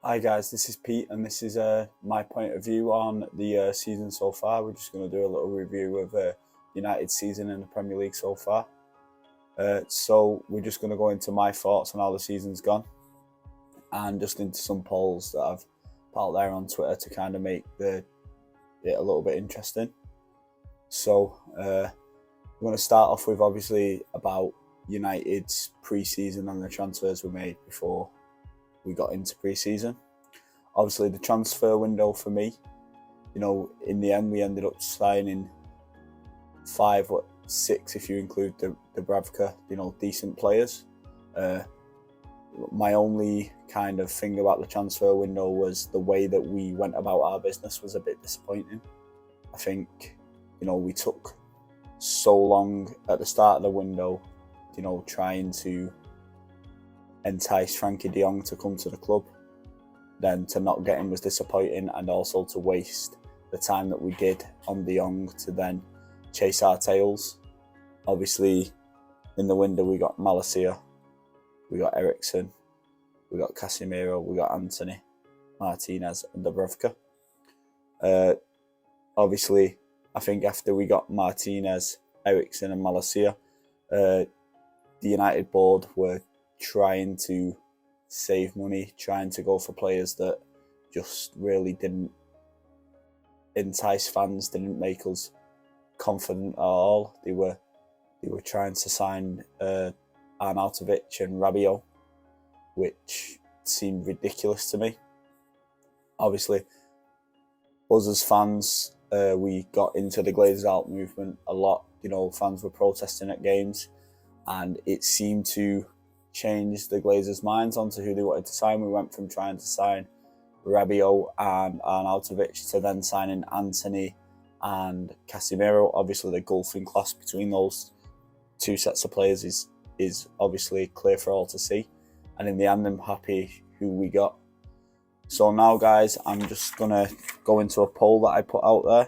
Hi guys, this is Pete and this is my point of view on the season so far. We're just going to do a little review of United's season in the Premier League so far. So we're just going to go into my thoughts on how the season's gone and just into some polls that I've put out there on Twitter to kind of make it a little bit interesting. So we're going to start off with obviously about United's pre-season and the transfers we made before we got into pre-season. Obviously, the transfer window for me, in the end we ended up signing 5 or 6 if you include the Dubravka, decent players. My only kind of thing about the transfer window was the way that we went about our business was a bit disappointing. I think, we took so long at the start of the window, trying to entice Frankie de Jong to come to the club. Then to not get him was disappointing, and also to waste the time that we did on de Jong to then chase our tails. Obviously, in the window we got Malacia, we got Eriksen, we got Casemiro, we got Anthony, Martinez and Dubravka. Obviously, I think after we got Martinez, Eriksen and Malacia, the United board were trying to save money, trying to go for players that just really didn't entice fans, didn't make us confident at all. They were trying to sign Arnautovic and Rabiot, which seemed ridiculous to me. Obviously, us as fans, we got into the Glazers out movement a lot. Fans were protesting at games, and it seemed to change the Glazers' minds onto who they wanted to sign. We went from trying to sign Rabiot and Arnautovic to then signing Anthony and Casemiro. Obviously, the gulf in class between those two sets of players is obviously clear for all to see. And in the end, I'm happy who we got. So now, guys, I'm just going to go into a poll that I put out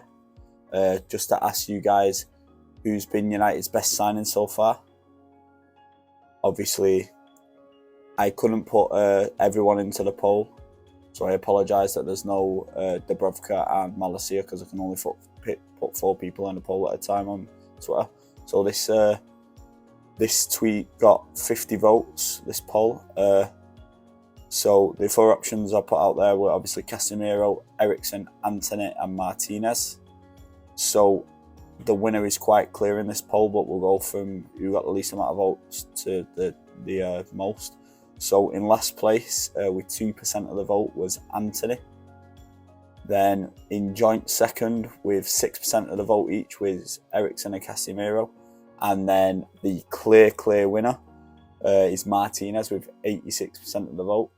there just to ask you guys who's been United's best signing so far. Obviously, I couldn't put everyone into the poll, so I apologise that there's no Dubravka and Malacia because I can only put 4 people in the poll at a time on Twitter. So this tweet got 50 votes, this poll. So the 4 options I put out there were obviously Casemiro, Eriksen, Anthony and Martinez. So the winner is quite clear in this poll, but we'll go from who got the least amount of votes to the most. So in last place with 2% of the vote was Anthony. Then in joint second with 6% of the vote each was Eriksen and Casemiro. And then the clear winner is Martinez with 86% of the vote.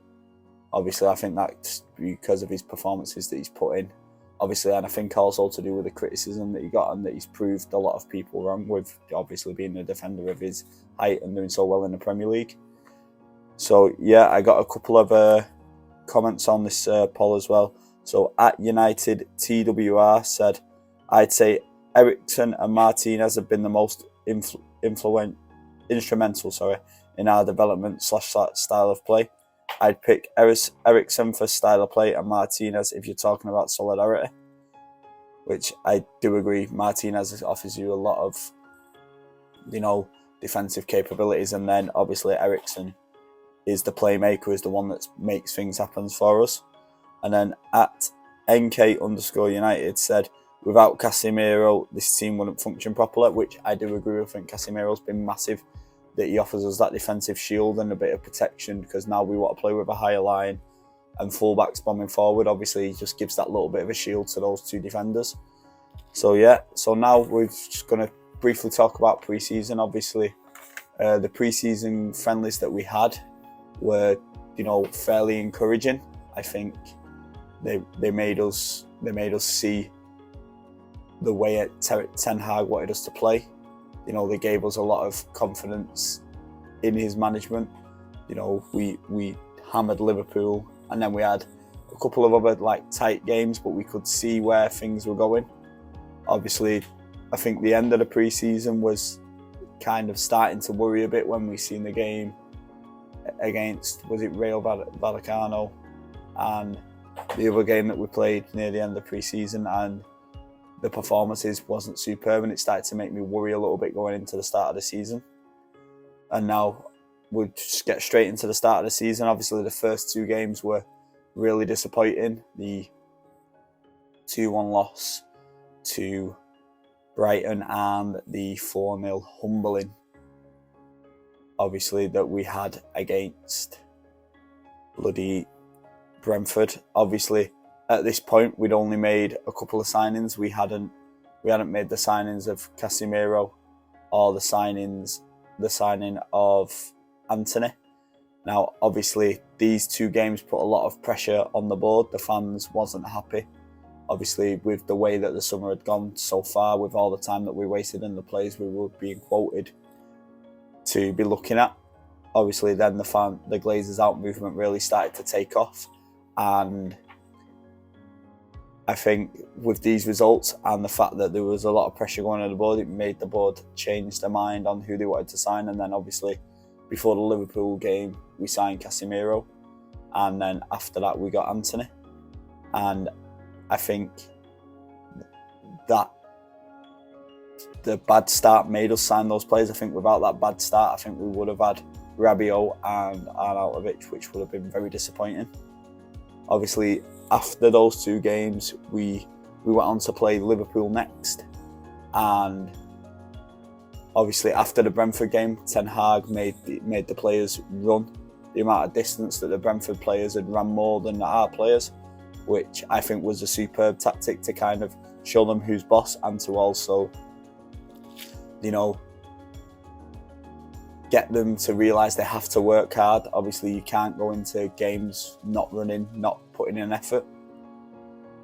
Obviously, I think that's because of his performances that he's put in. Obviously, and I think also to do with the criticism that he got and that he's proved a lot of people wrong with, obviously being a defender of his height and doing so well in the Premier League. So yeah, I got a couple of comments on this poll as well. So at United TWR said, I'd say Eriksen and Martinez have been the most instrumental in our development / style of play. I'd pick Eriksen for style of play and Martinez if you're talking about solidarity, which I do agree. Martinez offers you a lot of, defensive capabilities, and then obviously Eriksen is the playmaker, is the one that makes things happen for us. And then at NK_United said, without Casemiro, this team wouldn't function properly, which I do agree with. I think Casemiro's been massive, that he offers us that defensive shield and a bit of protection, because now we want to play with a higher line and fullbacks bombing forward. Obviously, he just gives that little bit of a shield to those 2 defenders. So yeah, so now we're just going to briefly talk about pre-season. Obviously, the pre-season friendlies that we had were, fairly encouraging. I think they made us see the way Ten Hag wanted us to play. They gave us a lot of confidence in his management. We hammered Liverpool, and then we had a couple of other tight games, but we could see where things were going. Obviously, I think the end of the pre-season was kind of starting to worry a bit when we seen the game against, was it Rayo Vallecano? and the other game that we played near the end of pre-season, and the performances wasn't superb, and it started to make me worry a little bit going into the start of the season. And now we'll just get straight into the start of the season. Obviously, the first 2 games were really disappointing. The 2-1 loss to Brighton and the 4-0 humbling, obviously, that we had against bloody Brentford. Obviously, at this point, we'd only made a couple of signings. We hadn't made the signings of Casemiro or the signing of Anthony. Now, obviously, these 2 games put a lot of pressure on the board. The fans wasn't happy, obviously, with the way that the summer had gone so far, with all the time that we wasted and the players we were being quoted to be looking at. Obviously, then the Glazers out movement really started to take off, and I think with these results and the fact that there was a lot of pressure going on the board, it made the board change their mind on who they wanted to sign. And then obviously, before the Liverpool game, we signed Casemiro, and then after that we got Anthony. And I think that the bad start made us sign those players. I think without that bad start, I think we would have had Rabiot and Arnautovic, which would have been very disappointing. Obviously, after those 2 games, we went on to play Liverpool next, and obviously after the Brentford game, Ten Hag made the players run the amount of distance that the Brentford players had run more than our players, which I think was a superb tactic to kind of show them who's boss, and to also, get them to realise they have to work hard. Obviously, you can't go into games not running, not putting in effort.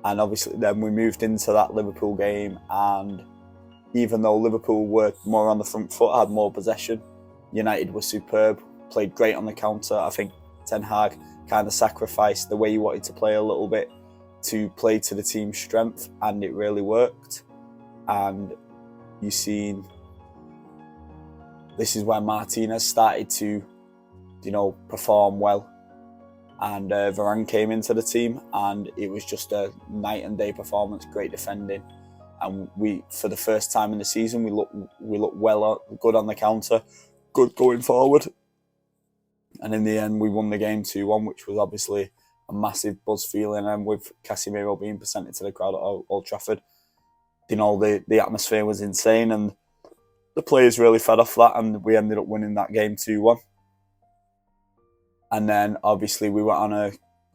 And obviously then we moved into that Liverpool game, and even though Liverpool were more on the front foot, had more possession, United was superb, played great on the counter. I think Ten Hag kind of sacrificed the way he wanted to play a little bit to play to the team's strength, and it really worked. And you've seen, this is where Martinez started to, perform well. And Varane came into the team, and it was just a night and day performance, great defending. And we, for the first time in the season, we look well, good on the counter, good going forward. And in the end, we won the game 2-1, which was obviously a massive buzz feeling. And with Casemiro being presented to the crowd at Old Trafford, the atmosphere was insane, and the players really fed off that, and we ended up winning that game 2-1. And then obviously we went on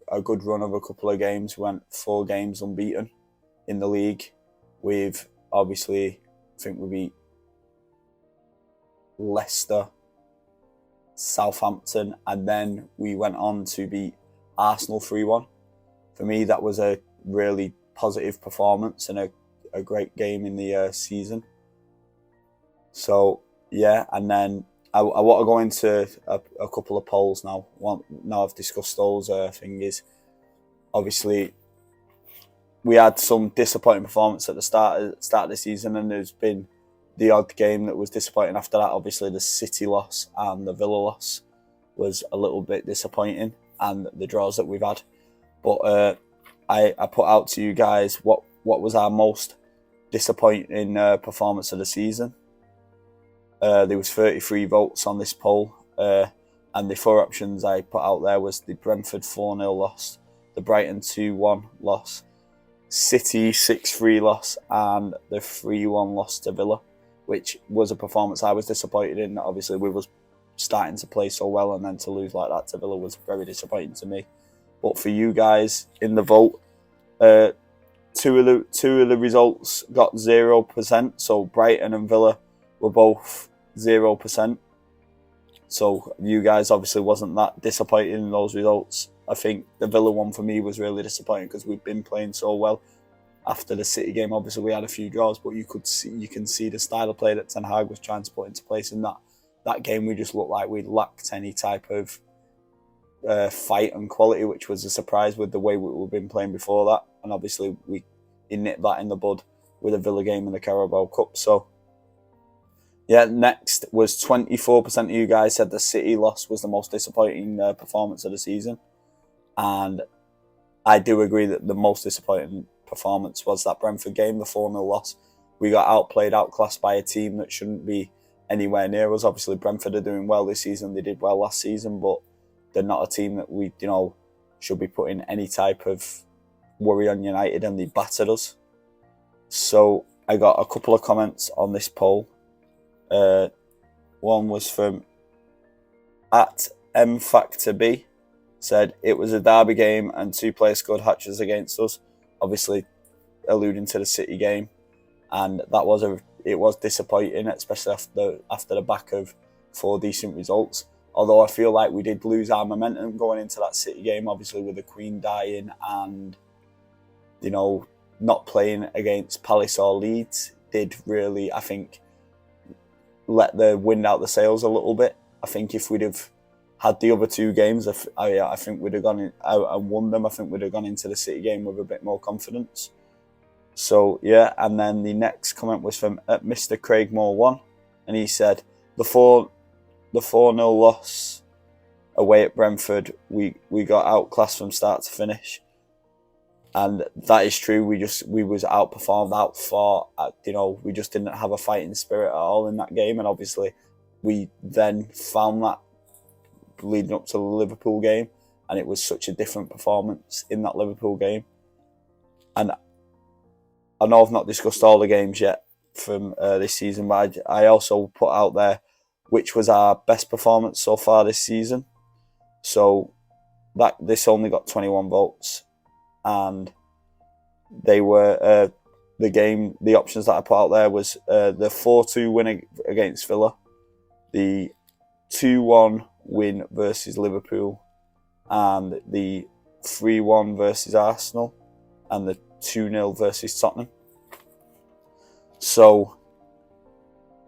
a good run of a couple of games. We went 4 games unbeaten in the league. With obviously, I think we beat Leicester, Southampton, and then we went on to beat Arsenal 3-1. For me, that was a really positive performance and a great game in the season. So yeah, and then I want to go into a couple of polls now. Now I've discussed those things. Obviously, we had some disappointing performance at the start of the season, and there's been the odd game that was disappointing after that. Obviously, the City loss and the Villa loss was a little bit disappointing, and the draws that we've had. But I put out to you guys what was our most disappointing performance of the season. There was 33 votes on this poll, and the 4 options I put out there was the Brentford 4-0 loss, the Brighton 2-1 loss, City 6-3 loss, and the 3-1 loss to Villa, which was a performance I was disappointed in. Obviously, we was starting to play so well, and then to lose like that to Villa was very disappointing to me. But for you guys in the vote, two of the results got 0%. So Brighton and Villa were both 0%. So you guys obviously wasn't that disappointed in those results. I think the Villa one for me was really disappointing because we've been playing so well. After the City game, obviously we had a few draws, but you can see the style of play that Ten Hag was trying to put into place in that game. We just looked like we lacked any type of fight and quality, which was a surprise with the way we've been playing before that. And obviously we nipped that in the bud with a Villa game in the Carabao Cup. So yeah, next was 24% of you guys said the City loss was the most disappointing performance of the season. And I do agree that the most disappointing performance was that Brentford game, the 4-0 loss. We got outplayed, outclassed by a team that shouldn't be anywhere near us. Obviously, Brentford are doing well this season. They did well last season, but they're not a team that we, should be putting any type of worry on United, and they battered us. So I got a couple of comments on this poll. One was from @MFactorB, said it was a derby game and 2 players scored hat-tricks against us, obviously alluding to the City game, and it was disappointing, especially after the back of 4 decent results. Although I feel like we did lose our momentum going into that City game, obviously with the Queen dying and not playing against Palace or Leeds did really, I think, let the wind out the sails a little bit. I think if we'd have had the other 2 games, I think we'd have gone out and won them. I think we'd have gone into the City game with a bit more confidence. So yeah, and then the next comment was from Mr. Craigmore1, and he said the 4-0 loss away at Brentford, we got outclassed from start to finish. And that is true. We was outperformed, outfought. We just didn't have a fighting spirit at all in that game. And obviously, we then found that leading up to the Liverpool game, and it was such a different performance in that Liverpool game. And I know I've not discussed all the games yet from this season, but I also put out there which was our best performance so far this season. So this only got 21 votes. And they were the options that I put out there was the 4-2 win against Villa, the 2-1 win versus Liverpool, and the 3-1 versus Arsenal, and the 2-0 versus Tottenham. So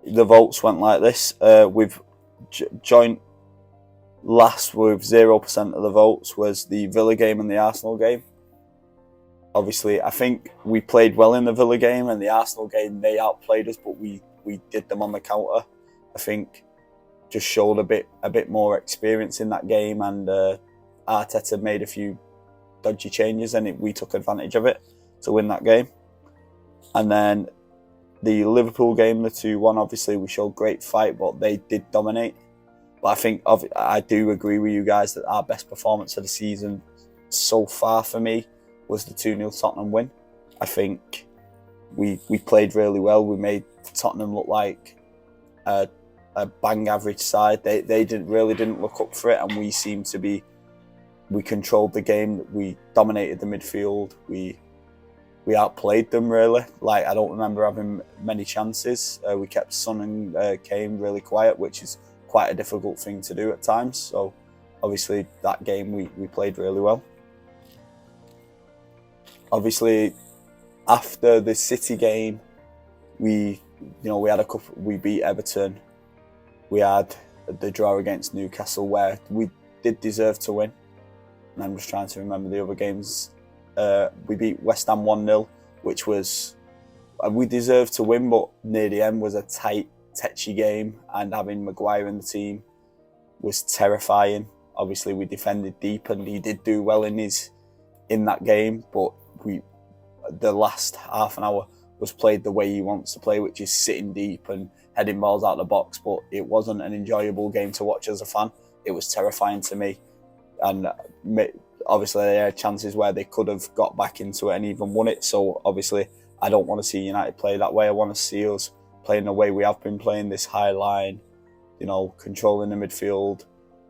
the votes went like this. We've joined last with 0% of the votes was the Villa game and the Arsenal game. Obviously, I think we played well in the Villa game, and the Arsenal game, they outplayed us, but we did them on the counter. I think just showed a bit more experience in that game, and Arteta made a few dodgy changes, and we took advantage of it to win that game. And then the Liverpool game, the 2-1, obviously we showed great fight, but they did dominate. But I think I do agree with you guys that our best performance of the season so far for me was the 2-0 Tottenham win. I think we played really well. We made Tottenham look like a bang average side. They didn't look up for it, and we controlled the game. We dominated the midfield. We outplayed them really. Like, I don't remember having many chances. We kept Son and Kane really quiet, which is quite a difficult thing to do at times. So obviously that game we played really well. Obviously, after the City game, we had a couple. We beat Everton. We had the draw against Newcastle, where we did deserve to win. And I'm just trying to remember the other games. We beat West Ham 1-0, which was we deserved to win, but near the end was a tight, tetchy game, and having Maguire in the team was terrifying. Obviously, we defended deep, and he did do well in that game, but the last half an hour was played the way he wants to play, which is sitting deep and heading balls out of the box. But it wasn't an enjoyable game to watch as a fan. It was terrifying to me, and obviously they had chances where they could have got back into it and even won it. So obviously I don't want to see United play that way. I want to see us playing the way we have been playing, this high line, controlling the midfield,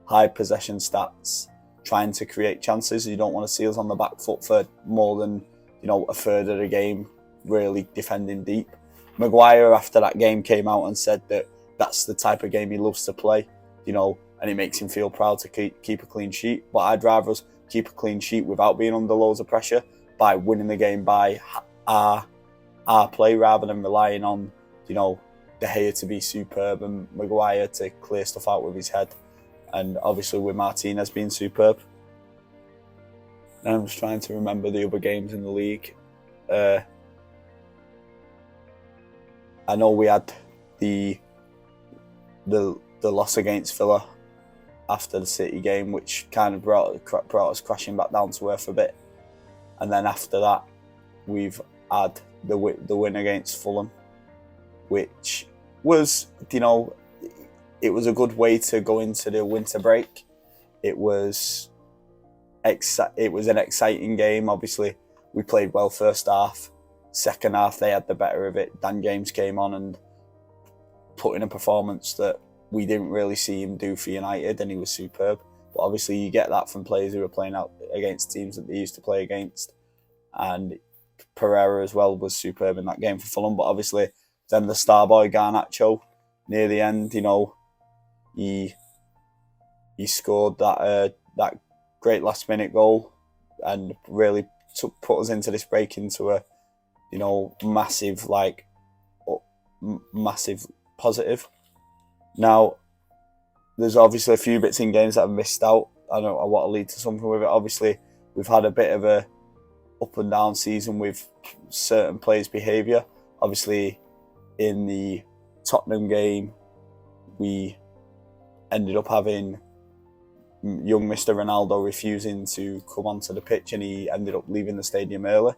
high possession stats, trying to create chances. You don't want to see us on the back foot for more than a third of the game, really defending deep. Maguire after that game came out and said that that's the type of game he loves to play, and it makes him feel proud to keep a clean sheet. But I'd rather us keep a clean sheet without being under loads of pressure, by winning the game by our play, rather than relying on De Gea to be superb and Maguire to clear stuff out with his head, and obviously with Martinez being superb. And I'm just trying to remember the other games in the league. I know we had the loss against Villa after the City game, which kind of brought us crashing back down to earth a bit. and then after that we've had the win against Fulham, which was, it was a good way to go into the winter break. It was an exciting game. Obviously, we played well first half. Second half, they had the better of it. Dan James came on and put in a performance that we didn't really see him do for United, and he was superb. But obviously, you get that from players who are playing out against teams that they used to play against. And Pereira as well was superb in that game for Fulham. But obviously, then the star boy Garnacho near the end, he scored that great last minute goal and really put us into this break into a massive positive. Now, there's obviously a few bits in games that I've missed out. I want to lead to something with it. Obviously, we've had a bit of a up and down season with certain players' behaviour. Obviously, in the Tottenham game, we ended up having young Mr. Ronaldo refusing to come onto the pitch, and he ended up leaving the stadium early,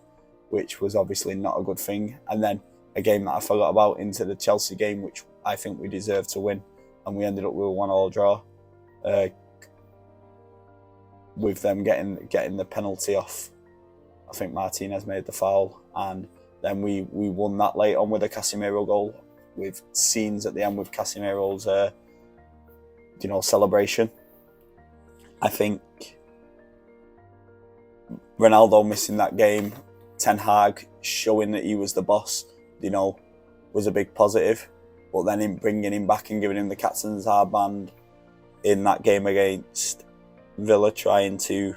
which was obviously not a good thing. And then a game that I forgot about, into the Chelsea game, which I think we deserved to win, and we ended up with a 1-1 draw, with them getting the penalty off. I think Martinez made the foul, and then we won that late on with a Casemiro goal, with scenes at the end with Casemiro's celebration. I think Ronaldo missing that game, Ten Hag showing that he was the boss, was a big positive. But then him bringing him back and giving him the captain's armband in that game against Villa, trying to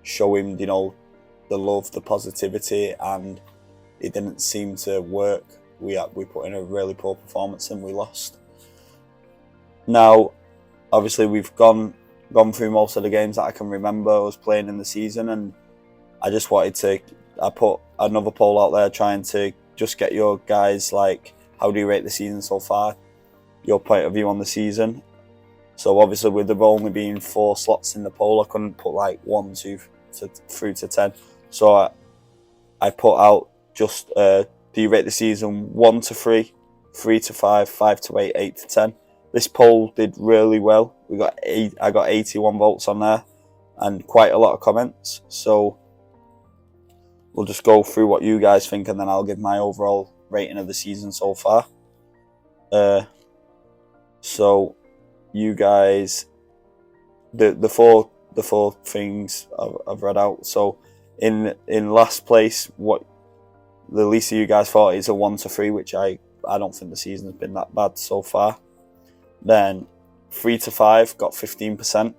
show him, the love, the positivity, and it didn't seem to work. We put in a really poor performance and we lost. Now, obviously, we've gone through most of the games that I can remember I was playing in the season, and I just wanted I put another poll out there trying to just get your guys, how do you rate the season so far? Your point of view on the season. So obviously, with there only being 4 slots in the poll, I couldn't put 1, 2 through to 10. So I put out just, do you rate the season 1 to 3, 3 to 5, 5 to 8, 8 to 10? This poll did really well. I got 81 votes on there and quite a lot of comments. So we'll just go through what you guys think, and then I'll give my overall rating of the season so far. So you guys, the four things I've read out. So in last place, what the least of you guys thought is a 1 to 3, which I don't think the season has been that bad so far. Then 3 to 5 got 15%.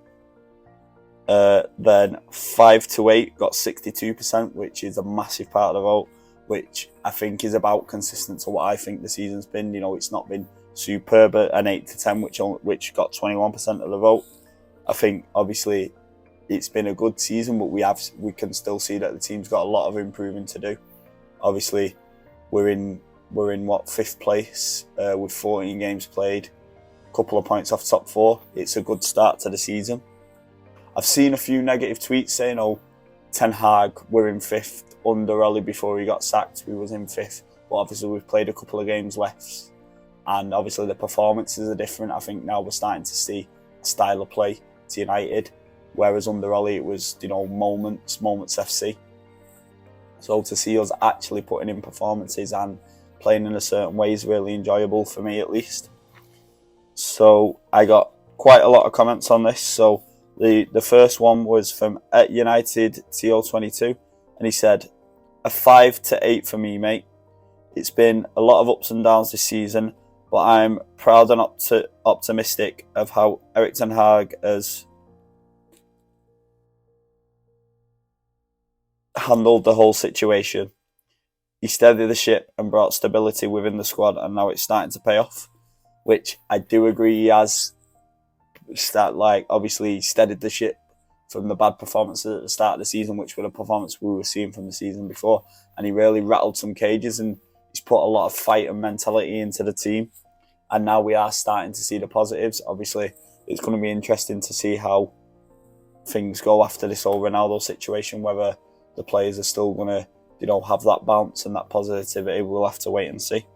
Then 5 to 8 got 62%, which is a massive part of the vote, which I think is about consistent to what I think the season's been. It's not been superb. And 8 to 10, which got 21% of the vote. I think obviously it's been a good season, but we can still see that the team's got a lot of improving to do. Obviously, we're in 5th place with 14 games played, a couple of points off top 4. It's a good start to the season. I've seen a few negative tweets saying, Ten Hag, we're in 5th. Under Ollie, before he got sacked, we was in 5th. But obviously we've played a couple of games left, and obviously the performances are different. I think now we're starting to see a style of play to United, whereas under Ollie it was, moments FC. So to see us actually putting in performances and playing in a certain way is really enjoyable for me, at least. So I got quite a lot of comments on this. So the first one was from United P.O.V, and he said, a 5 to 8 for me, mate. It's been a lot of ups and downs this season, but I'm proud and optimistic of how Erik ten Hag has handled the whole situation. He steadied the ship and brought stability within the squad, and now it's starting to pay off, which I do agree he has. Obviously he steadied the ship from the bad performances at the start of the season, which were the performance we were seeing from the season before, and he really rattled some cages, and he's put a lot of fight and mentality into the team, and now we are starting to see the positives. Obviously it's going to be interesting to see how things go after this whole Ronaldo situation, whether the players are still going to, have that bounce and that positivity. We'll have to wait and see.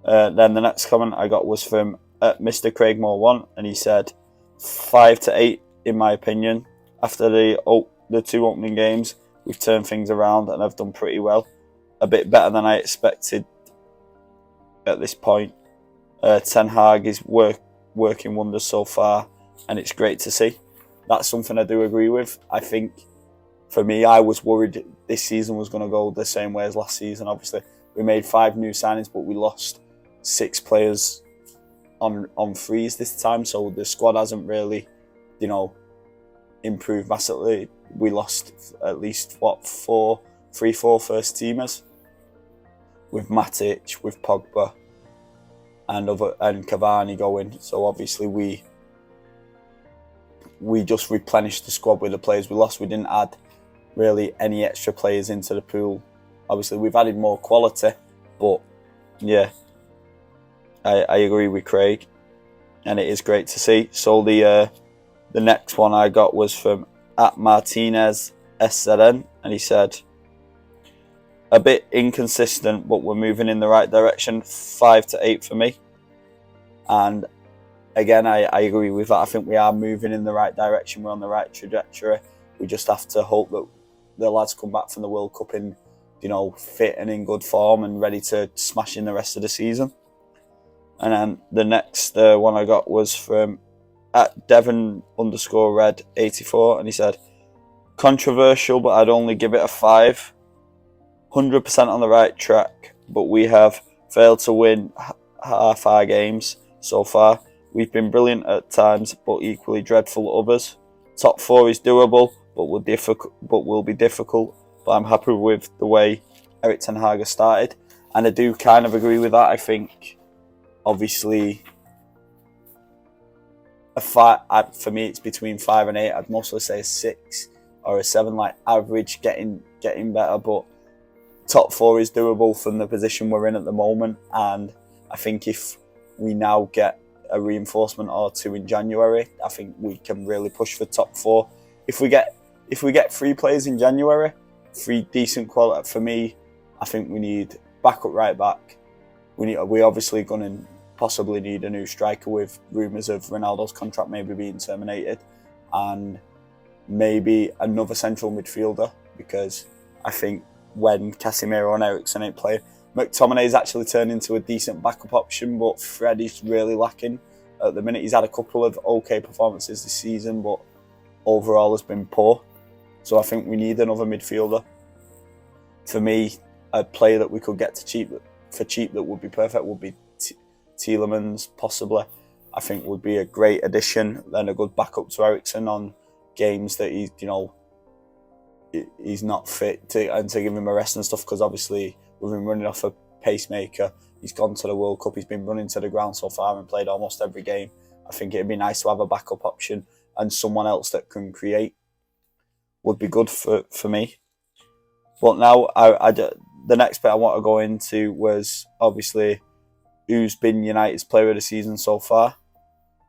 Then the next comment I got was from Mr. Craigmore1, and he said 5 to 8 in my opinion. After the 2 opening games, we've turned things around and have done pretty well. A bit better than I expected at this point. Ten Hag is working wonders so far, and it's great to see. That's something I do agree with. I think, for me, I was worried this season was going to go the same way as last season. Obviously, we made 5 new signings, but we lost 6 players on freeze this time, so the squad hasn't really, improved massively. We lost at least 4 first teamers, with Matic, with Pogba, and Cavani going. So obviously we just replenished the squad with the players we lost. We didn't add really any extra players into the pool. Obviously we've added more quality, but yeah, I agree with Craig, and it is great to see. So the next one I got was from @Martinez SZN, and he said, a bit inconsistent, but we're moving in the right direction. 5 to 8 for me. And again, I agree with that. I think we are moving in the right direction. We're on the right trajectory. We just have to hope that the lads come back from the World Cup in, fit and in good form and ready to smash in the rest of the season. And then the next one I got was from @Devon_Red84, and he said, controversial, but I'd only give it a 5. 100% on the right track, but we have failed to win half our games so far. We've been brilliant at times, but equally dreadful at others. Top 4 is doable, but will be difficult. But I'm happy with the way Erik ten Hag has started, and I do kind of agree with that. I think, obviously, for me, it's between 5 and 8. I'd mostly say a 6 or a 7, like average, getting better, but top 4 is doable from the position we're in at the moment, and I think if we now get a reinforcement or 2 in January, I think we can really push for top 4. If we get 3 players in January, 3 decent quality, for me, I think we need backup right back. We obviously going to possibly need a new striker, with rumours of Ronaldo's contract maybe being terminated, and maybe another central midfielder, because I think when Casemiro and Eriksen ain't playing, McTominay's actually turned into a decent backup option, but Fred is really lacking at the minute. He's had a couple of okay performances this season, but overall has been poor. So I think we need another midfielder. For me, a player that we could get for cheap that would be perfect would be Tielemans, possibly. I think would be a great addition, then a good backup to Eriksen on games that he's not fit, and to give him a rest and stuff, because obviously we've been running off a pacemaker. He's gone to the World Cup, he's been running to the ground so far and played almost every game. I think it'd be nice to have a backup option and someone else that can create. Would be good for me. But now the next bit I want to go into was obviously who's been United's player of the season so far.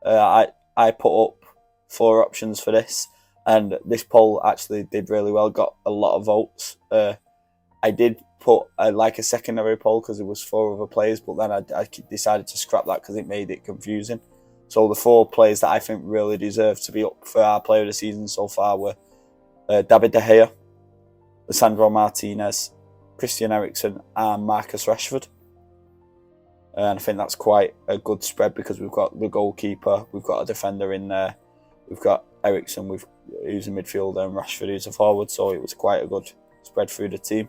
I put up 4 options for this, and this poll actually did really well, got a lot of votes. I did put a secondary poll because it was 4 other players, but then I decided to scrap that because it made it confusing. So the 4 players that I think really deserve to be up for our player of the season so far were David De Gea, Lisandro Martinez, Christian Eriksen and Marcus Rashford. And I think that's quite a good spread, because we've got the goalkeeper, we've got a defender in there, we've got Eriksen who's a midfielder, and Rashford who's a forward, so it was quite a good spread through the team.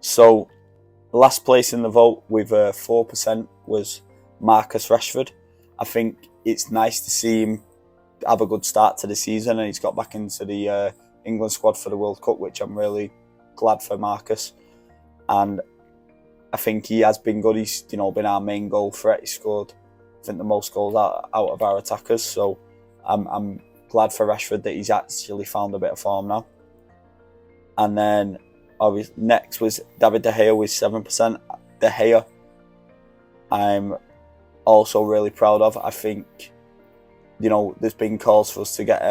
So last place in the vote with 4% was Marcus Rashford. I think it's nice to see him have a good start to the season, and he's got back into the England squad for the World Cup, which I'm really glad for Marcus. And I think he has been good. He's been our main goal threat. He scored, I think, the most goals out of our attackers. So I'm glad for Rashford that he's actually found a bit of form now. And then obviously next was David De Gea with 7%. De Gea, I'm also really proud of. I think, there's been calls for us to get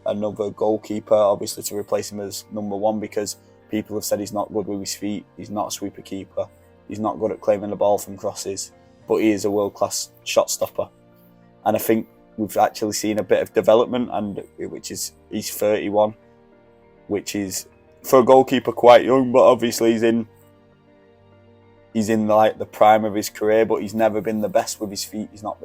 another goalkeeper, obviously, to replace him as number one, because people have said he's not good with his feet, he's not a sweeper keeper, he's not good at claiming the ball from crosses, but he is a world-class shot stopper. And I think we've actually seen a bit of development, and he's 31, which is for a goalkeeper quite young, but obviously he's in like the prime of his career, but he's never been the best with his feet. He's not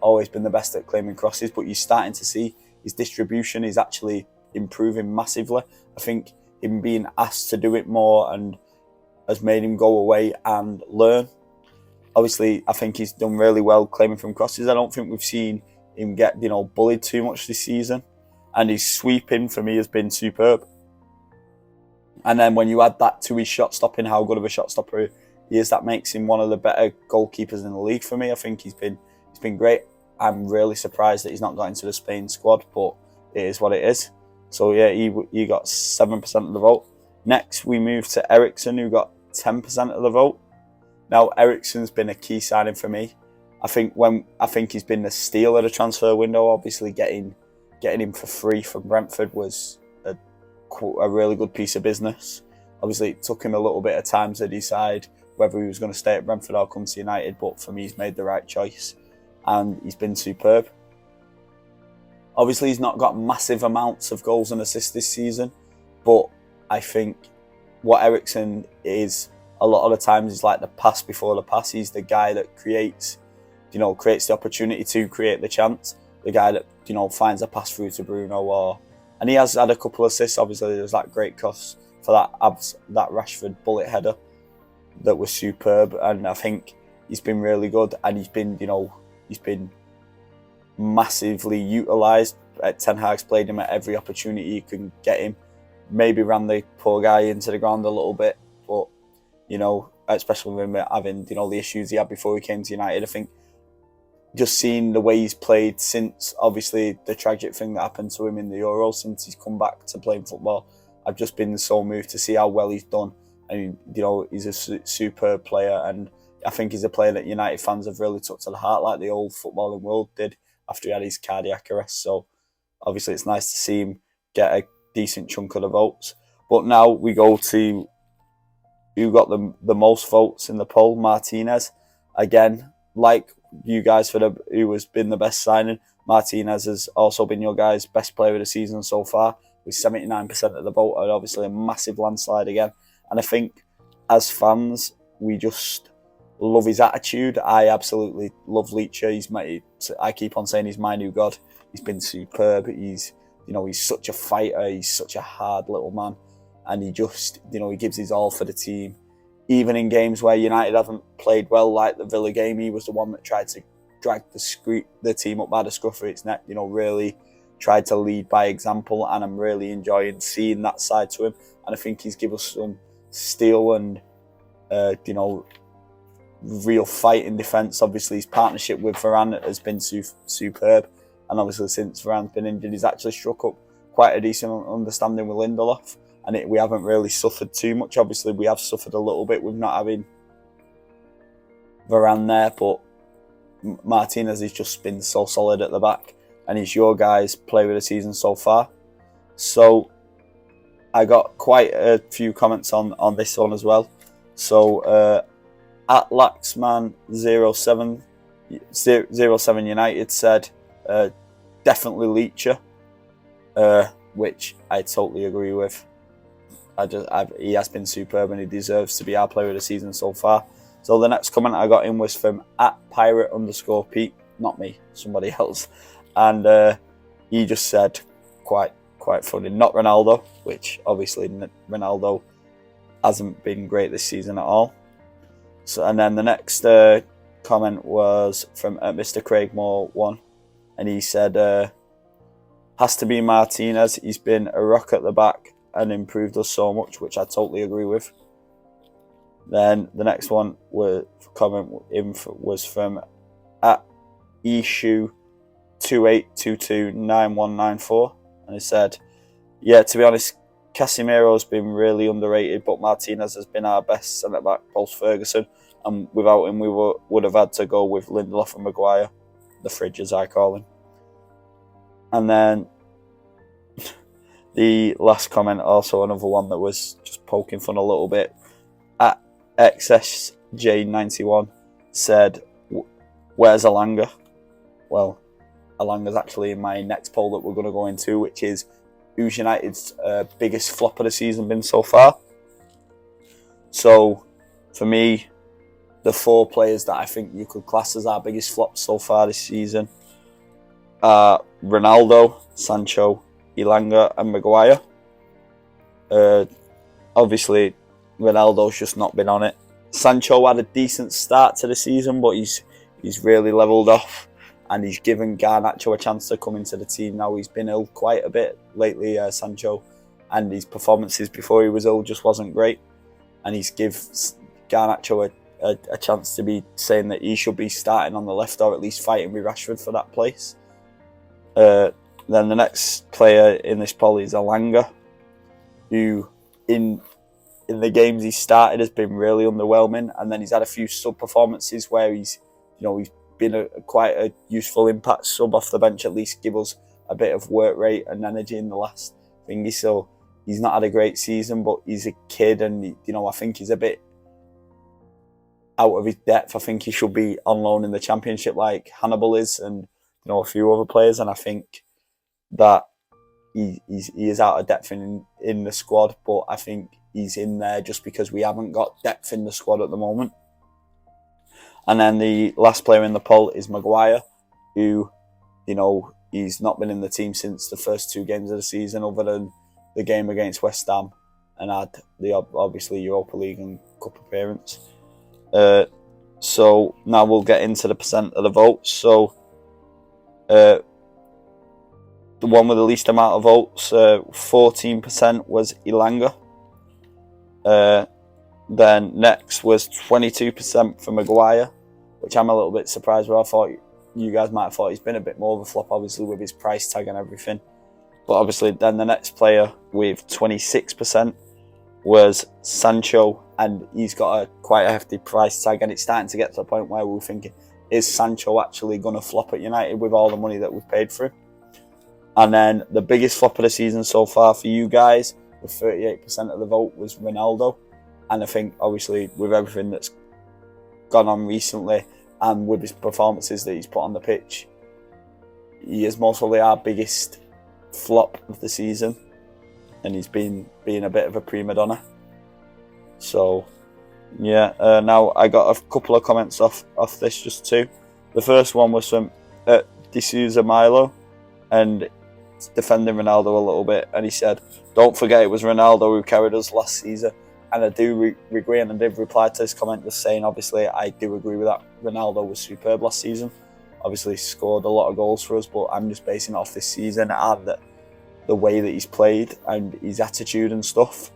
always been the best at claiming crosses, but you're starting to see his distribution is actually improving massively. I think him being asked to do it more and has made him go away and learn. Obviously, I think he's done really well claiming from crosses. I don't think we've seen him get, bullied too much this season. And his sweeping, for me, has been superb. And then when you add that to his shot stopping, how good of a shot stopper he is, that makes him one of the better goalkeepers in the league for me. I think he's been great. I'm really surprised that he's not got into the Spain squad, but it is what it is. So yeah, he got 7% of the vote. Next, we move to Ericsson, who got 10% of the vote. Now, Ericsson's been a key signing for me. I think he's been the steal of the transfer window. Obviously, getting him for free from Brentford was a really good piece of business. Obviously, it took him a little bit of time to decide whether he was going to stay at Brentford or come to United, but for me, he's made the right choice, and he's been superb. Obviously, he's not got massive amounts of goals and assists this season, but I think what Ericsson is a lot of the times is like the pass before the pass. He's the guy that creates the opportunity to create the chance. The guy that, finds a pass through to Bruno, and he has had a couple of assists. Obviously, there's that great cross for that Rashford bullet header that was superb, and I think he's been really good, and he's been massively utilised. Ten Hag's played him at every opportunity you can get him. Maybe ran the poor guy into the ground a little bit, but especially with him having the issues he had before he came to United. I think just seeing the way he's played since obviously the tragic thing that happened to him in the Euros, since he's come back to playing football, I've just been so moved to see how well he's done. And he's a superb player, and I think he's a player that United fans have really took to the heart, like the old footballing world did after he had his cardiac arrest. So obviously it's nice to see him get a decent chunk of the votes. But now we go to who got the most votes in the poll. Martinez, again, like you guys who has been the best signing. Martinez has also been your guys' best player of the season so far, with 79% of the vote, and obviously a massive landslide again. And I think as fans, we just love his attitude. I absolutely love Leacher. I keep on saying he's my new god. He's been superb. He's such a fighter. He's such a hard little man, and he just he gives his all for the team. Even in games where United haven't played well, like the Villa game, he was the one that tried to drag the team up by the scruff of its neck. Really tried to lead by example, and I'm really enjoying seeing that side to him. And I think he's given us some steel and real fight in defence. Obviously, his partnership with Varane has been superb, and obviously since Varane's been injured, he's actually struck up quite a decent understanding with Lindelof, and we haven't really suffered too much. Obviously, we have suffered a little bit with not having Varane there, but Martinez has just been so solid at the back, and he's your guys' player of the season so far. So I got quite a few comments on this one as well. So at Laxman07 United said definitely Leacher, which I totally agree with. He has been superb, and he deserves to be our player of the season so far. So the next comment I got in was from @pirate_Pete, not me, somebody else, and he just said quite funny, not Ronaldo, which obviously Ronaldo hasn't been great this season at all. So, and then the next comment was from Mr. Craig Moore 1, and he said has to be Martinez. He's been a rock at the back and improved us so much, which I totally agree with. Then the next one was from @Ishu28229194, and he said, yeah, to be honest, Casemiro's been really underrated, but Martinez has been our best centre-back post-Ferguson, and without him we would have had to go with Lindelof and Maguire, the fridge as I call him. And then the last comment, also another one that was just poking fun a little bit. At XSJ91 said, "Where's Alanga?" Well, Alanga's actually in my next poll that we're going to go into, which is who's United's biggest flop of the season been so far. So, for me, the 4 players that I think you could class as our biggest flops so far this season are Ronaldo, Sancho, Elanga and Maguire. Obviously, Ronaldo's just not been on it. Sancho had a decent start to the season, but he's really levelled off, and he's given Garnacho a chance to come into the team now. He's been ill quite a bit lately, Sancho, and his performances before he was ill just wasn't great. And he's give Garnacho a chance to be saying that he should be starting on the left, or at least fighting with Rashford for that place. Then the next player in this poll is Elanga, who in the games he started has been really underwhelming, and then he's had a few sub performances where he's been quite a useful impact sub off the bench, at least give us a bit of work rate and energy in the last thingy. So he's not had a great season, but he's a kid, and I think he's a bit out of his depth. I think he should be on loan in the Championship like Hannibal is, and a few other players, and I think that he is out of depth in the squad, but I think he's in there just because we haven't got depth in the squad at the moment. And then the last player in the poll is Maguire, who, he's not been in the team since the first 2 games of the season, other than the game against West Ham, and had the obviously Europa League and Cup appearance. So now we'll get into the percent of the votes. So the one with the least amount of votes, 14% was Elanga. Then next was 22% for Maguire, which I'm a little bit surprised with. I thought you guys might have thought he's been a bit more of a flop, obviously, with his price tag and everything. But obviously, then the next player with 26% was Sancho, and he's got quite a hefty price tag, and it's starting to get to the point where we're thinking, is Sancho actually going to flop at United with all the money that we've paid for him? And then the biggest flop of the season so far for you guys, with 38% of the vote, was Ronaldo. And I think, obviously, with everything that's gone on recently and with his performances that he's put on the pitch, he is most probably our biggest flop of the season. And he's been being a bit of a prima donna. So, yeah. Now, I got a couple of comments off this, just 2. The first one was from D'Souza Milo, and defending Ronaldo a little bit. And he said, "Don't forget it was Ronaldo who carried us last season." And I do agree, and I did reply to this comment just saying, obviously, I do agree with that. Ronaldo was superb last season. Obviously, scored a lot of goals for us, but I'm just basing it off this season and the way that he's played and his attitude and stuff.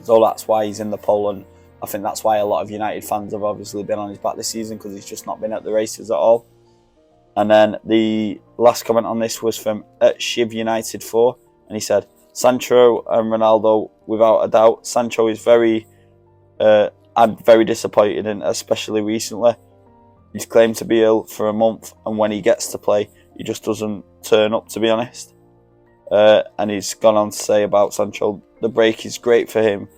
So that's why he's in the poll, and I think that's why a lot of United fans have obviously been on his back this season, because he's just not been at the races at all. And then the last comment on this was from Shiv United 4, and he said, "Sancho and Ronaldo, without a doubt. Sancho is I'm very disappointed in, especially recently. He's claimed to be ill for a month, and when he gets to play, he just doesn't turn up, to be honest." And he's gone on to say about Sancho, the break is great for him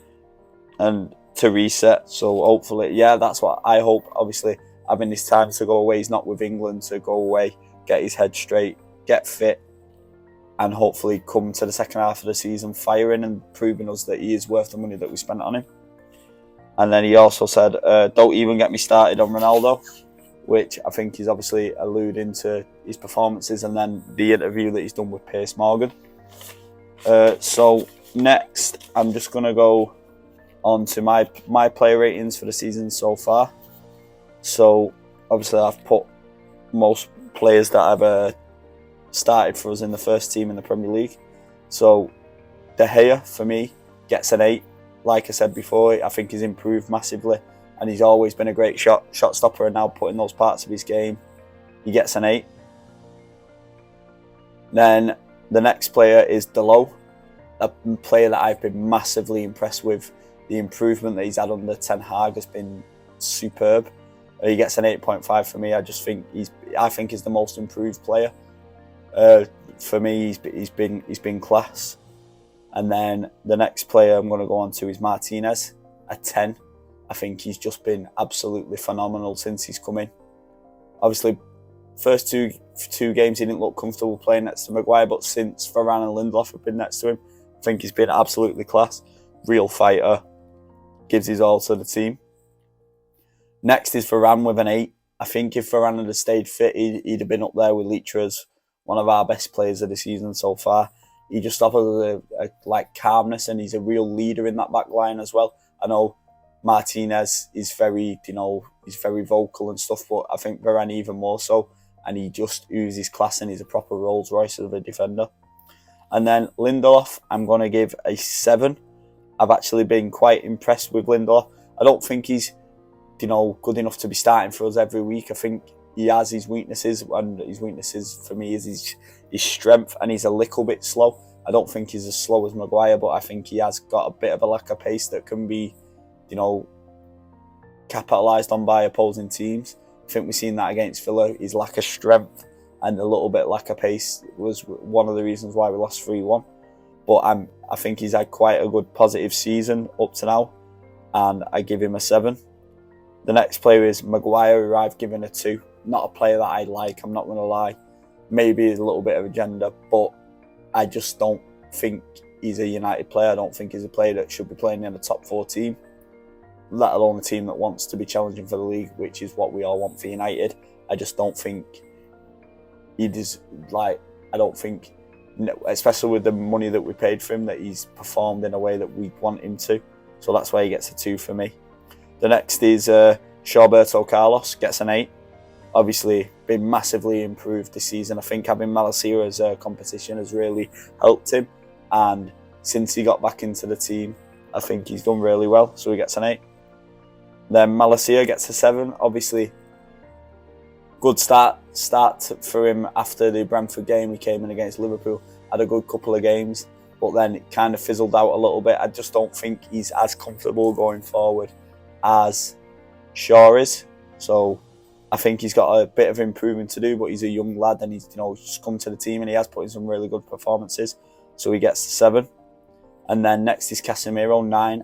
and to reset. So hopefully, yeah, that's what I hope. Obviously, having this time to go away, he's not with England, to go away, get his head straight, get fit, and hopefully come to the second half of the season firing and proving us that he is worth the money that we spent on him. And then he also said, "Don't even get me started on Ronaldo," which I think he's obviously alluding to his performances and then the interview that he's done with Piers Morgan. So next, I'm just going to go on to my player ratings for the season so far. So obviously I've put most players that have started for us in the first team in the Premier League. So De Gea, for me, gets an 8. Like I said before, I think he's improved massively, and he's always been a great shot stopper, and now putting those parts of his game, he gets an 8. Then the next player is Dalot, a player that I've been massively impressed with. The improvement that he's had under Ten Hag has been superb. He gets an 8.5 for me. I think he's the most improved player. For me, he's been class. And then the next player I'm going to go on to is Martinez, a 10. I think he's just been absolutely phenomenal since he's come in. Obviously, first two games he didn't look comfortable playing next to Maguire, but since Varane and Lindelof have been next to him, I think he's been absolutely class. Real fighter, gives his all to the team. Next is Varane with an 8. I think if Varane had stayed fit, he'd have been up there with Leitra as one of our best players of the season so far. He just offers a calmness, and he's a real leader in that back line as well. I know Martinez is very, he's very vocal and stuff, but I think Varane even more so, and he just oozes class, and he's a proper Rolls Royce of a defender. And then Lindelof, I'm going to give a 7. I've actually been quite impressed with Lindelof. I don't think he's, good enough to be starting for us every week. I think he has his weaknesses, and his weaknesses for me is his strength, and he's a little bit slow. I don't think he's as slow as Maguire, but I think he has got a bit of a lack of pace that can be, capitalised on by opposing teams. I think we've seen that against Villa. His lack of strength and a little bit lack of pace was one of the reasons why we lost 3-1. But I think he's had quite a good positive season up to now, and I give him a 7. The next player is Maguire, who I've given a 2. Not a player that I like, I'm not going to lie. Maybe a little bit of agenda, but I just don't think he's a United player. I don't think he's a player that should be playing in a top 4 team, let alone a team that wants to be challenging for the league, which is what we all want for United. I just don't think he does, I don't think, especially with the money that we paid for him, that he's performed in a way that we want him to. So that's why he gets a 2 for me. The next is Roberto Carlos, gets an 8. Obviously, been massively improved this season. I think having Malacia as a competition has really helped him. And since he got back into the team, I think he's done really well. So he gets an 8. Then Malacia gets a 7. Obviously, good start for him after the Brentford game. He came in against Liverpool, had a good couple of games, but then it kind of fizzled out a little bit. I just don't think he's as comfortable going forward as Shaw is. So I think he's got a bit of improvement to do, but he's a young lad, and he's just come to the team, and he has put in some really good performances. So he gets 7. And then next is Casemiro, 9.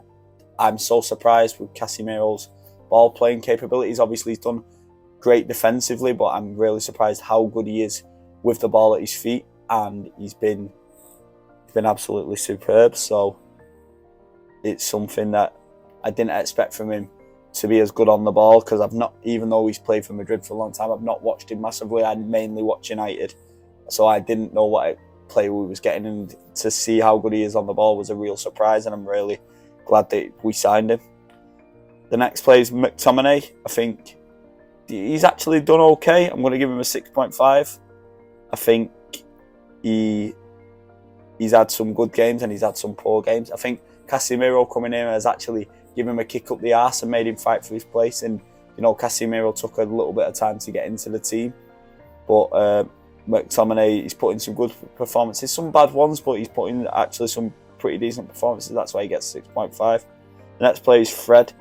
I'm so surprised with Casemiro's ball playing capabilities. Obviously, he's done great defensively, but I'm really surprised how good he is with the ball at his feet, and he's been absolutely superb. So it's something that I didn't expect from him to be as good on the ball, because I've not, even though he's played for Madrid for a long time, I've not watched him massively. I mainly watch United, so I didn't know what player we was getting, and to see how good he is on the ball was a real surprise, and I'm really glad that we signed him. The next player is McTominay. I think he's actually done okay. I'm going to give him a 6.5. I think he's had some good games and he's had some poor games. I think Casemiro coming in has actually given him a kick up the arse and made him fight for his place. And Casemiro took a little bit of time to get into the team, but McTominay, he's put in some good performances, some bad ones, but he's put in actually some pretty decent performances. That's why he gets 6.5. The next player is Fred.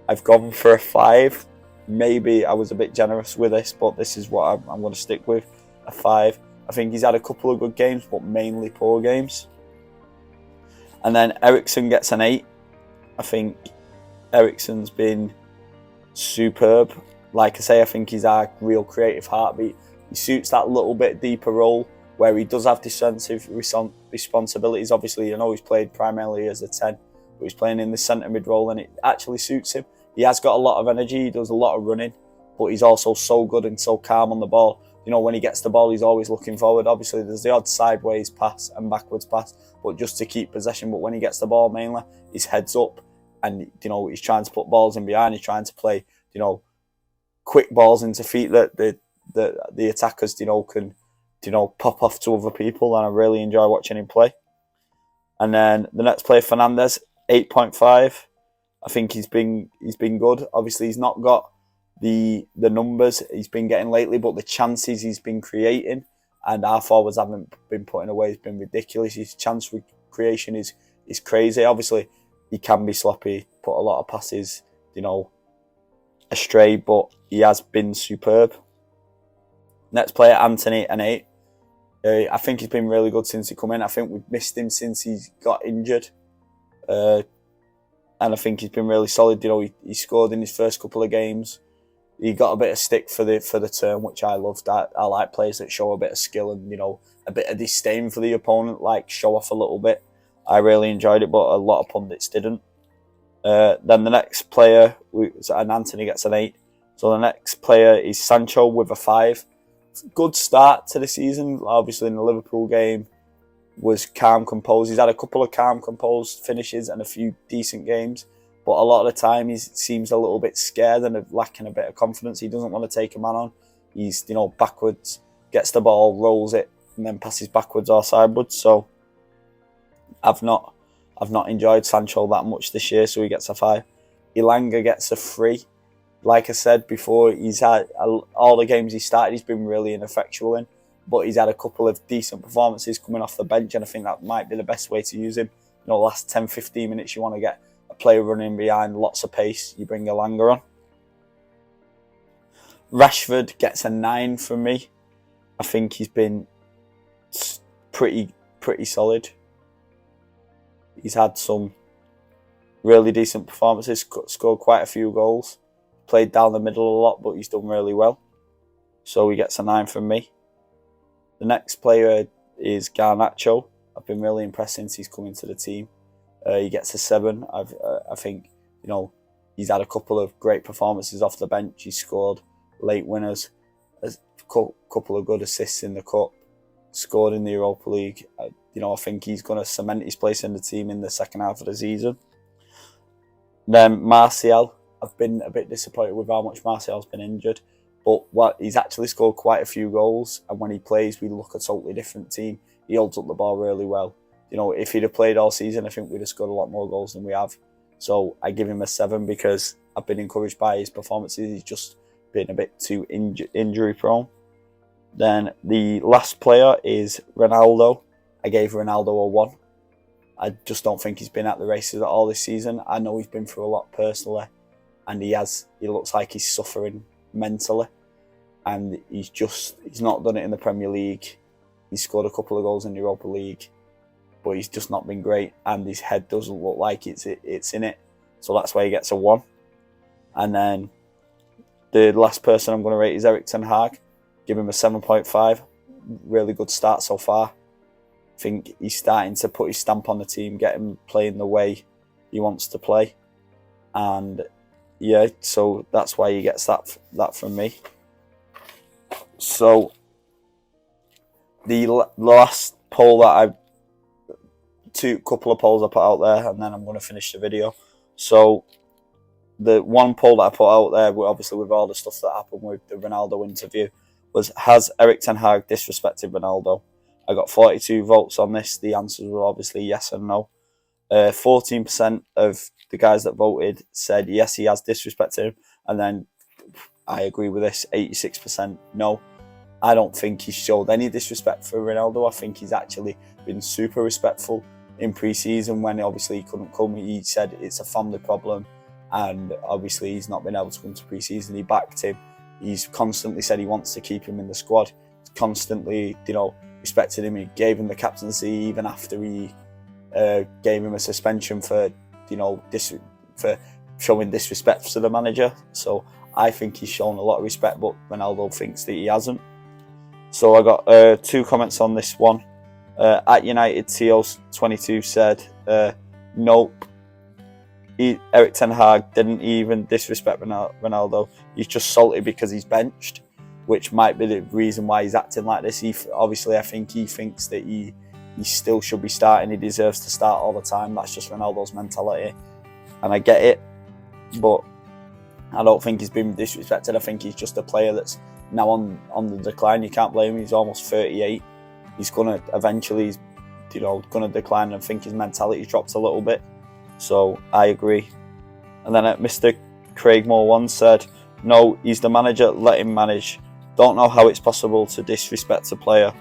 I've gone for a 5. Maybe I was a bit generous with this, but this is what I'm going to stick with, a 5. I think he's had a couple of good games, but mainly poor games. And then Eriksen gets an 8. I think Eriksen's been superb. Like I say, I think he's our real creative heartbeat. He suits that little bit deeper role where he does have defensive responsibilities. Obviously, he's played primarily as a 10, but he's playing in the centre mid role, and it actually suits him. He has got a lot of energy, he does a lot of running, but he's also so good and so calm on the ball. When he gets the ball, he's always looking forward. Obviously, there's the odd sideways pass and backwards pass, but just to keep possession. But when he gets the ball, mainly, his head's up, and he's trying to put balls in behind. He's trying to play, quick balls into feet that the attackers, can, pop off to other people. And I really enjoy watching him play. And then the next player, Fernandes, 8.5. I think he's been good. Obviously, he's not got the numbers he's been getting lately, but the chances he's been creating, and our forwards haven't been putting away, has been ridiculous. His chance creation is crazy. Obviously, he can be sloppy, put a lot of passes, astray, but he has been superb. Next player, Anthony, an 8. I think he's been really good since he come in. I think we've missed him since he got injured. And I think he's been really solid. You know, he scored in his first couple of games. He got a bit of stick for the term, which I loved. I like players that show a bit of skill and, you know, a bit of disdain for the opponent, like show off a little bit. I really enjoyed it, but a lot of pundits didn't. Then the next player, and Anthony gets an 8. So the next player is Sancho with a 5. Good start to the season. Obviously in the Liverpool game was calm, composed. He's had a couple of calm, composed finishes and a few decent games. But a lot of the time he seems a little bit scared and lacking a bit of confidence. He doesn't want to take a man on. He's, you know, backwards, gets the ball, rolls it, and then passes backwards or sideways. So I've not enjoyed Sancho that much this year, so he gets a 5. Elanga gets a 3. Like I said before, he's had all the games he started, he's been really ineffectual in, but he's had a couple of decent performances coming off the bench, and I think that might be the best way to use him. You know, last 10-15 minutes, you want to get a player running behind, lots of pace, you bring Elanga on. Rashford gets a 9 from me. I think he's been pretty solid. He's had some really decent performances, scored quite a few goals, played down the middle a lot, but he's done really well. So he gets a 9 from me. The next player is Garnacho. I've been really impressed since he's come into the team. He gets a 7. I think, you know, he's had a couple of great performances off the bench. He's scored late winners, a couple of good assists in the cup, scored in the Europa League. You know, I think he's going to cement his place in the team in the second half of the season. Then Martial. I've been a bit disappointed with how much Martial's been injured, but he's actually scored quite a few goals, and when he plays, we look a totally different team. He holds up the ball really well. You know, if he'd have played all season, I think we'd have scored a lot more goals than we have. So I give him a 7 because I've been encouraged by his performances. He's just been a bit too injury prone. Then the last player is Ronaldo. I gave Ronaldo a 1. I just don't think he's been at the races at all this season. I know he's been through a lot personally, and he looks like he's suffering mentally, and he's not done it in the Premier League. He's scored a couple of goals in the Europa League, but he's just not been great, and his head doesn't look like it's in it. So that's why he gets a 1. And then the last person I'm going to rate is Erik ten Hag. Give him a 7.5. Really good start so far. I think he's starting to put his stamp on the team, get him playing the way he wants to play. And yeah, so that's why he gets that from me. So the last poll that couple of polls I put out there, and then I'm going to finish the video. So the one poll that I put out there, obviously with all the stuff that happened with the Ronaldo interview, was, has Erik ten Hag disrespected Ronaldo? I got 42 votes on this. The answers were obviously yes and no. 14% of the guys that voted said yes, he has disrespected him. And then I agree with this, 86% no. I don't think he's showed any disrespect for Ronaldo. I think he's actually been super respectful in pre-season when obviously he couldn't come. He said it's a family problem, and obviously he's not been able to come to pre-season. He backed him. He's constantly said he wants to keep him in the squad. He's constantly, you know, respected him. He gave him the captaincy even after he gave him a suspension for, you know, for showing disrespect to the manager. So I think he's shown a lot of respect, but Ronaldo thinks that he hasn't. So I got 2 comments on this one. At United P.O.V said, nope, Erik ten Hag didn't even disrespect Ronaldo. He's just salty because he's benched, which might be the reason why he's acting like this. Obviously, I think he thinks that he still should be starting. He deserves to start all the time. That's just Ronaldo's mentality, and I get it. But I don't think he's been disrespected. I think he's just a player that's now on the decline. You can't blame him. He's almost 38. He's gonna eventually, you know, gonna decline. And I think his mentality's dropped a little bit. So I agree. And then Mr. Craig Moore once said, no, he's the manager, let him manage. Don't know how it's possible to disrespect a player,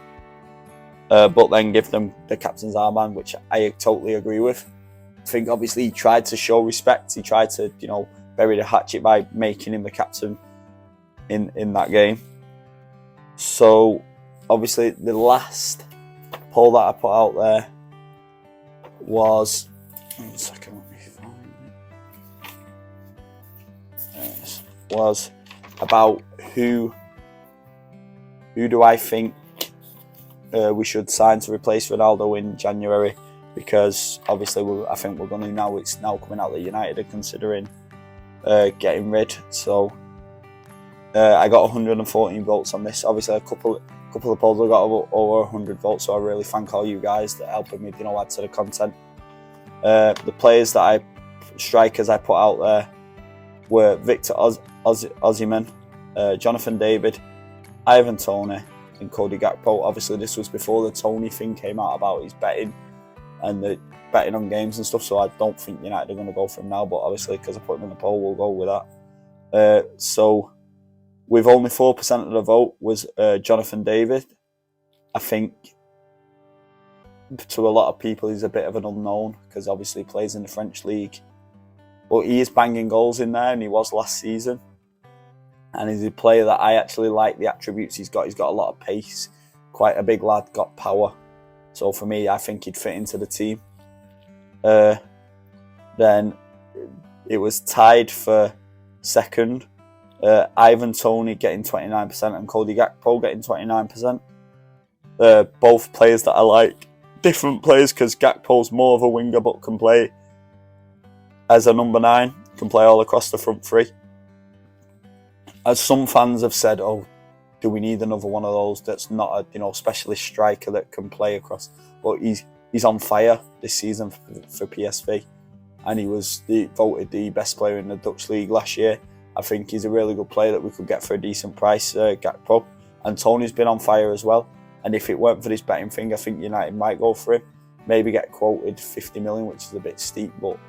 but then give them the captain's armband, which I totally agree with. I think obviously he tried to show respect. He tried to, you know, bury the hatchet by making him the captain in that game. So obviously the last poll that I put out there was, 1 second, let me find it. Was about who do I think we should sign to replace Ronaldo in January, because obviously I think we're going to now. It's now coming out that United are considering getting rid. So I got 114 votes on this. Obviously, a couple of polls I got over 100 votes. So I really thank all you guys that helping me, add to the content. The strikers I put out there were Victor Osimhen, Jonathan David, Ivan Toney, and Cody Gakpo. Obviously, this was before the Toney thing came out about his betting and the betting on games and stuff. So I don't think United are going to go for him now. But obviously, because I put him in the poll, we'll go with that. So with only 4% of the vote was Jonathan David. I think to a lot of people he's a bit of an unknown because obviously he plays in the French league. But he is banging goals in there, and he was last season. And he's a player that I actually like the attributes he's got. He's got a lot of pace, quite a big lad, got power. So for me, I think he'd fit into the team. Then it was tied for second. Ivan Toney getting 29% and Cody Gakpo getting 29%. Both players that I like. Different players because Gakpo's more of a winger but can play as a number 9. Can play all across the front three. As some fans have said, oh, do we need another one of those that's not a specialist striker that can play across? But he's on fire this season for PSV, and he was voted the best player in the Dutch league last year. I think he's a really good player that we could get for a decent price, Gakpo. And Tony's been on fire as well. And if it weren't for this betting thing, I think United might go for him. Maybe get quoted 50 million, which is a bit steep, but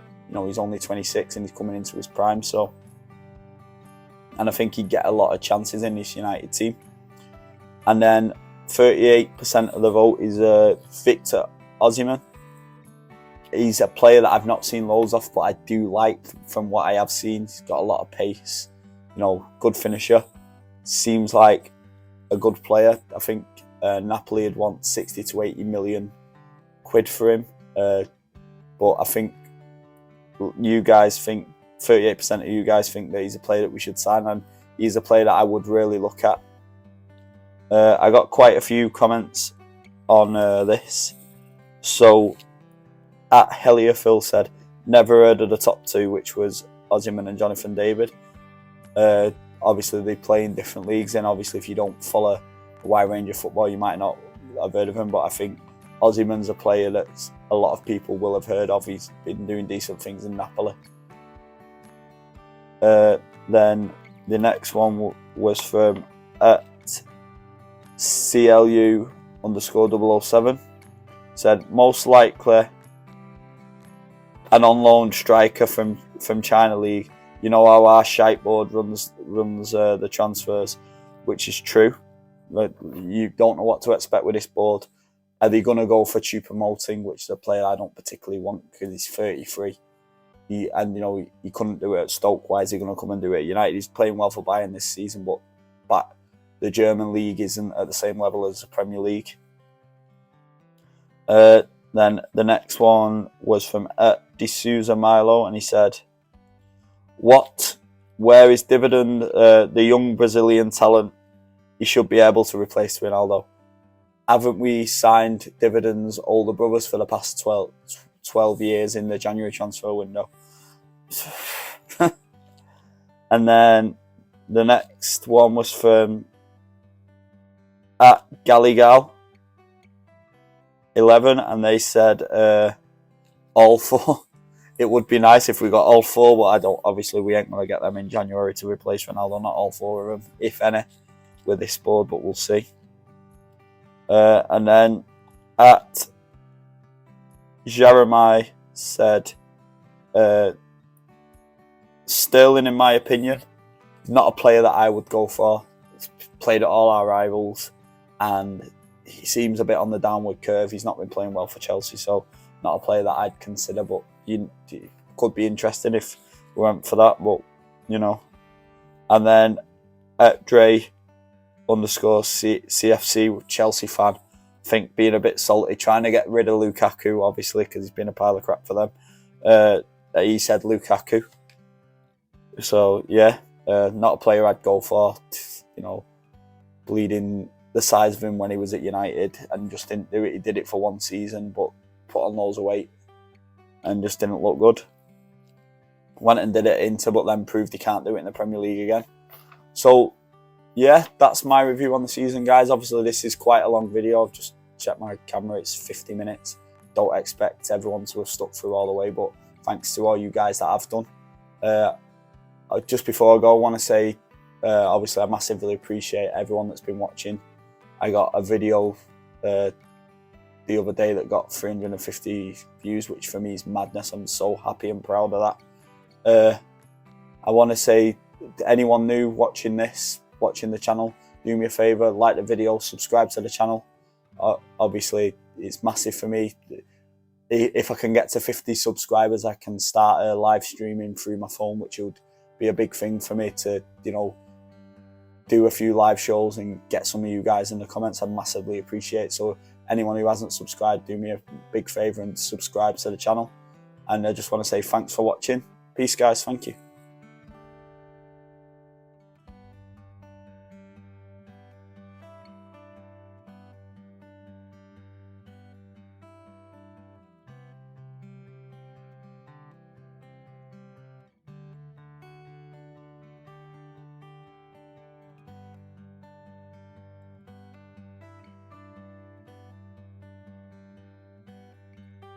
he's only 26 and he's coming into his prime. So. And I think he'd get a lot of chances in this United team. And then 38% of the vote is Victor Osimhen. He's a player that I've not seen loads of, but I do like from what I have seen. He's got a lot of pace, good finisher. Seems like a good player. I think Napoli would want 60 to 80 million quid for him. But I think you guys think 38% of you guys think that he's a player that we should sign, and he's a player that I would really look at. I got quite a few comments on this. So, at Heliophil said, never heard of the top two, which was Osimhen and Jonathan David. Obviously, they play in different leagues, and obviously, if you don't follow a wide range of football, you might not have heard of him. But I think Osimhen's a player that a lot of people will have heard of. He's been doing decent things in Napoli. Then the next one was from CLU_007. Said most likely an on-loan striker from China League. You know how our shite board runs the transfers, which is true. But you don't know what to expect with this board. Are they going to go for Choupo-Moting, which is a player I don't particularly want because he's 33. He couldn't do it at Stoke. Why is he going to come and do it at United? He's playing well for Bayern this season, but the German league isn't at the same level as the Premier League. Then the next one was from D'Souza Milo, and he said, where is Dividend, the young Brazilian talent? He should be able to replace Ronaldo. Haven't we signed Dividend's older brothers for the past 12 years in the January transfer window? And then the next one was from at Galligal 11, and they said all four. It would be nice if we got all four, but obviously we ain't going to get them in January to replace Ronaldo. Not all four of them, if any, with this board, but we'll see. And then at Jeremiah said, Sterling, in my opinion, not a player that I would go for. He's played at all our rivals, and he seems a bit on the downward curve. He's not been playing well for Chelsea, so not a player that I'd consider, but you could be interesting if we went for that, but. And then at Dre CFC Chelsea fan. I think being a bit salty, trying to get rid of Lukaku, obviously, because he's been a pile of crap for them. He said Lukaku. So, yeah, not a player I'd go for. You know, bleeding the size of him when he was at United and just didn't do it. He did it for one season, but put on loads of weight and just didn't look good. Went and did it at Inter, but then proved he can't do it in the Premier League again. So, yeah, that's my review on the season, guys. Obviously, this is quite a long video. I've just checked my camera. It's 50 minutes. Don't expect everyone to have stuck through all the way, but thanks to all you guys that have done. Just before I go, I want to say, obviously, I massively appreciate everyone that's been watching. I got a video the other day that got 350 views, which for me is madness. I'm so happy and proud of that. I want to say, anyone new watching the channel, do me a favour, like the video, subscribe to the channel. Obviously, it's massive for me. If I can get to 50 subscribers, I can start live streaming through my phone, which would be a big thing for me to, you know, do a few live shows and get some of you guys in the comments. I'd massively appreciate. So anyone who hasn't subscribed, do me a big favour and subscribe to the channel. And I just want to say thanks for watching. Peace, guys. Thank you.